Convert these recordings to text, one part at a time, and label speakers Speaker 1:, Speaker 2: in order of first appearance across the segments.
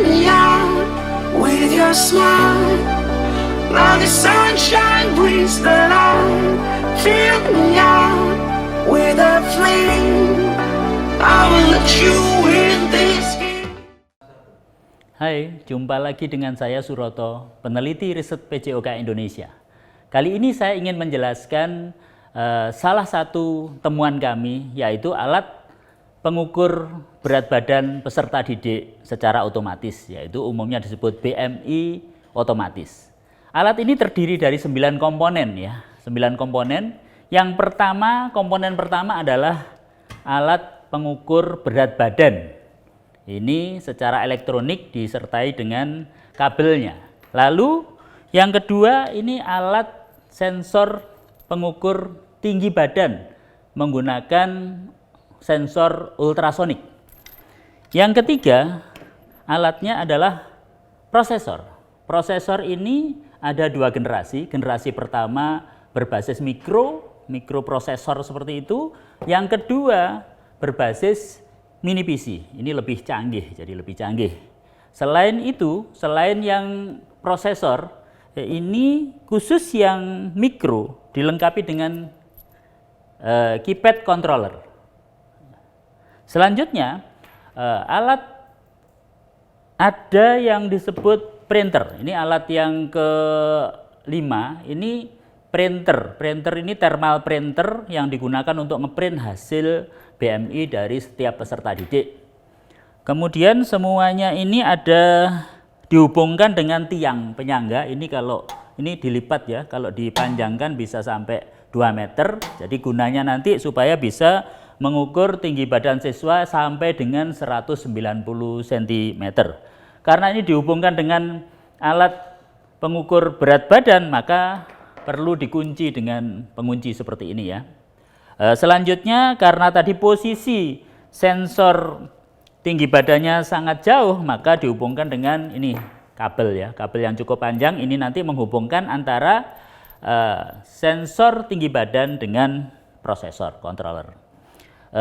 Speaker 1: me out with your smile. Now the sunshine brings the light. Fill me out with a flame. I will let you in this game.
Speaker 2: Hai, jumpa lagi dengan saya Suroto, peneliti riset PJOK Indonesia. Kali ini saya ingin menjelaskan salah satu temuan kami, yaitu alat pengukur berat badan peserta didik secara otomatis, yaitu umumnya disebut BMI otomatis. Alat ini terdiri dari 9 komponen ya, 9 komponen. Yang pertama, komponen pertama adalah alat pengukur berat badan. Ini secara elektronik disertai dengan kabelnya. Lalu yang kedua, ini alat sensor pengukur tinggi badan menggunakan sensor ultrasonik. Yang ketiga, alatnya adalah prosesor. Prosesor ini ada 2 generasi. Generasi pertama berbasis mikroprosesor seperti itu. Yang kedua berbasis mini PC. Ini lebih canggih, jadi lebih canggih. Selain itu, selain yang prosesor, ini khusus yang mikro dilengkapi dengan keypad controller. Selanjutnya, alat ada yang disebut printer. Ini alat yang ke-5, ini printer. Printer ini thermal printer yang digunakan untuk ngeprint hasil BMI dari setiap peserta didik. Kemudian semuanya ini ada dihubungkan dengan tiang penyangga. Ini kalau ini dilipat ya, kalau dipanjangkan bisa sampai 2 meter. Jadi gunanya nanti supaya bisa mengukur tinggi badan siswa sampai dengan 190 cm. Karena ini dihubungkan dengan alat pengukur berat badan, maka perlu dikunci dengan pengunci seperti ini ya. Selanjutnya, karena tadi posisi sensor tinggi badannya sangat jauh, maka dihubungkan dengan ini kabel ya, kabel yang cukup panjang. Ini nanti menghubungkan antara sensor tinggi badan dengan prosesor controller.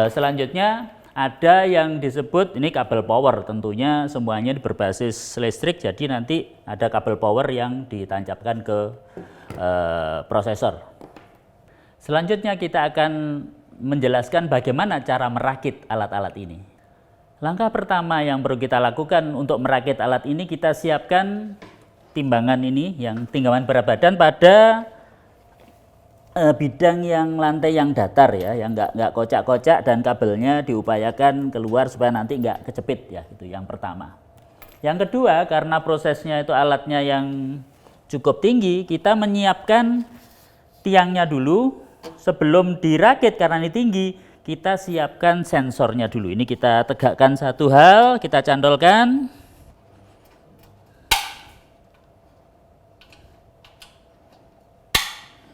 Speaker 2: Selanjutnya ada yang disebut ini kabel power, tentunya semuanya berbasis listrik, jadi nanti ada kabel power yang ditancapkan ke prosesor. Selanjutnya kita akan menjelaskan bagaimana cara merakit alat-alat ini. Langkah pertama yang perlu kita lakukan untuk merakit alat ini, kita siapkan timbangan ini, yang timbangan berat badan pada bidang yang lantai yang datar ya, yang nggak kocak-kocak, dan kabelnya diupayakan keluar supaya nanti nggak kejepit ya, itu yang pertama. Yang kedua, karena prosesnya itu alatnya yang cukup tinggi, kita menyiapkan tiangnya dulu sebelum dirakit. Karena ini tinggi, kita siapkan sensornya dulu. Ini kita tegakkan satu hal, kita cantolkan.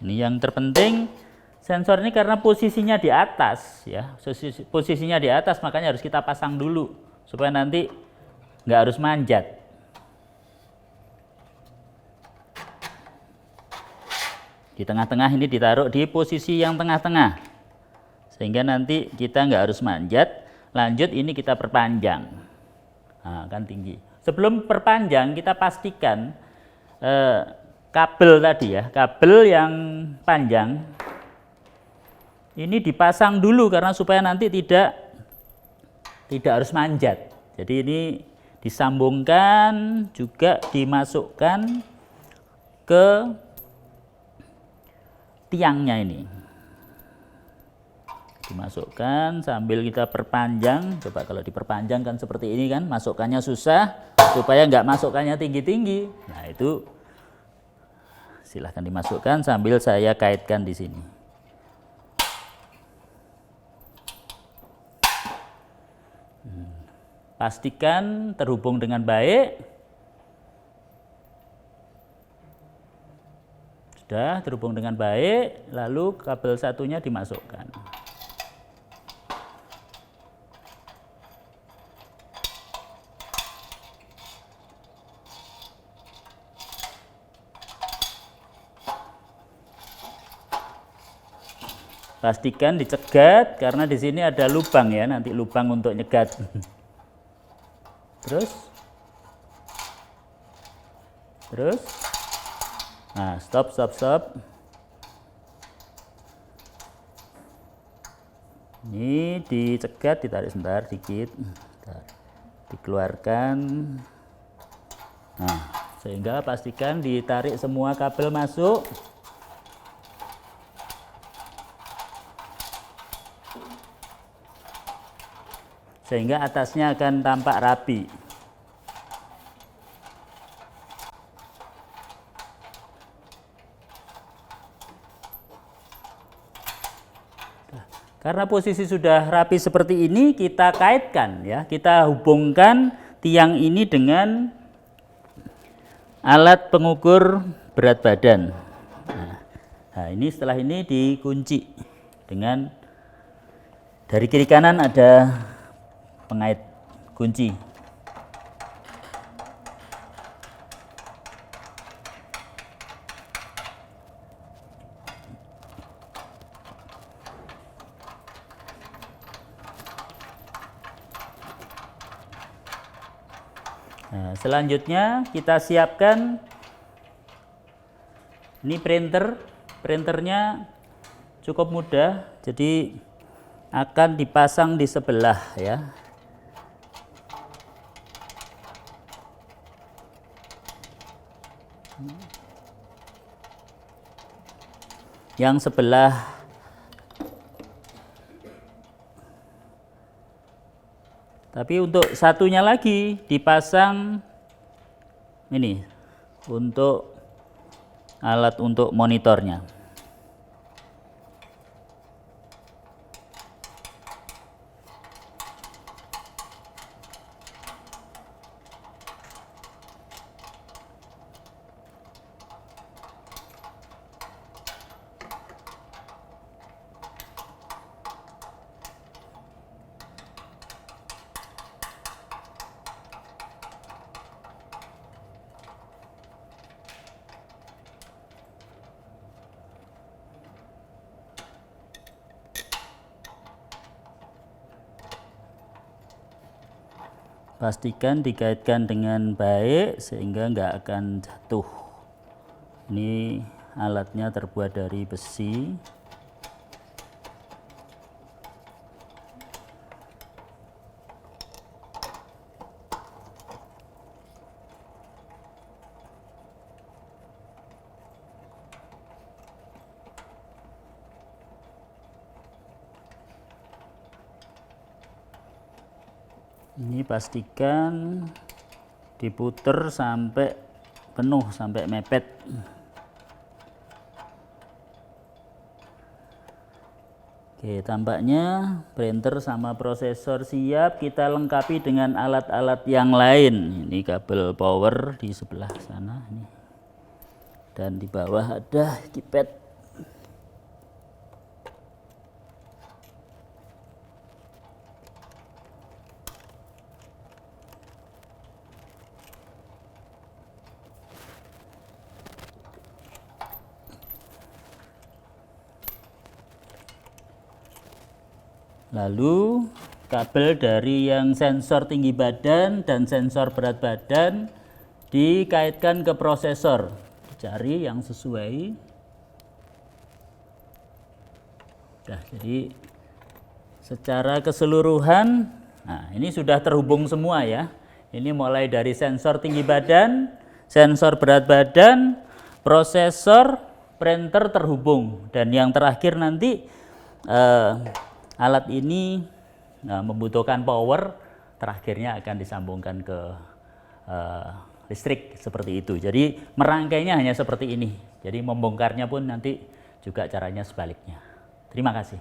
Speaker 2: Ini yang terpenting, sensor ini karena posisinya di atas ya, posisinya di atas, makanya harus kita pasang dulu supaya nanti nggak harus manjat. Di tengah-tengah ini ditaruh di posisi yang tengah-tengah, sehingga nanti kita nggak harus manjat. Lanjut, ini kita perpanjang, nah, kan tinggi. Sebelum perpanjang, kita pastikan kabel tadi ya, kabel yang panjang ini dipasang dulu, karena supaya nanti tidak harus manjat. Jadi ini disambungkan, juga dimasukkan ke tiangnya ini. Dimasukkan sambil kita perpanjang. Coba kalau diperpanjang kan seperti ini kan, masukkannya susah, supaya nggak masukkannya tinggi-tinggi. Nah itu silahkan dimasukkan sambil saya kaitkan di sini. Pastikan terhubung dengan baik. Sudah terhubung dengan baik, lalu kabel satunya dimasukkan. Pastikan dicegat, karena di sini ada lubang ya, nanti lubang untuk nyegat. Terus Terus, nah stop. Ini dicegat, ditarik sebentar dikit, bentar. Dikeluarkan. Nah, sehingga pastikan ditarik semua kabel masuk. Sehingga atasnya akan tampak rapi. Karena posisi sudah rapi seperti ini, kita kaitkan ya, kita hubungkan tiang ini dengan alat pengukur berat badan. Nah, ini setelah ini dikunci dengan dari kiri kanan ada pengait kunci. Nah, selanjutnya kita siapkan ini printernya cukup mudah, jadi akan dipasang di sebelah ya. Yang sebelah tapi untuk satunya lagi dipasang ini untuk alat untuk monitornya. Pastikan dikaitkan dengan baik sehingga nggak akan jatuh. Ini alatnya terbuat dari besi. Ini pastikan diputer sampai penuh, sampai mepet. Oke, tampaknya printer sama prosesor siap. Kita lengkapi dengan alat-alat yang lain. Ini kabel power di sebelah sana ini. Dan di bawah ada keypad. Lalu kabel dari yang sensor tinggi badan dan sensor berat badan dikaitkan ke prosesor. Cari yang sesuai. Nah, jadi secara keseluruhan, nah ini sudah terhubung semua ya. Ini mulai dari sensor tinggi badan, sensor berat badan, prosesor, printer terhubung. Dan yang terakhir nanti alat ini membutuhkan power, terakhirnya akan disambungkan ke listrik seperti itu. Jadi merangkainya hanya seperti ini. Jadi membongkarnya pun nanti juga caranya sebaliknya. Terima kasih.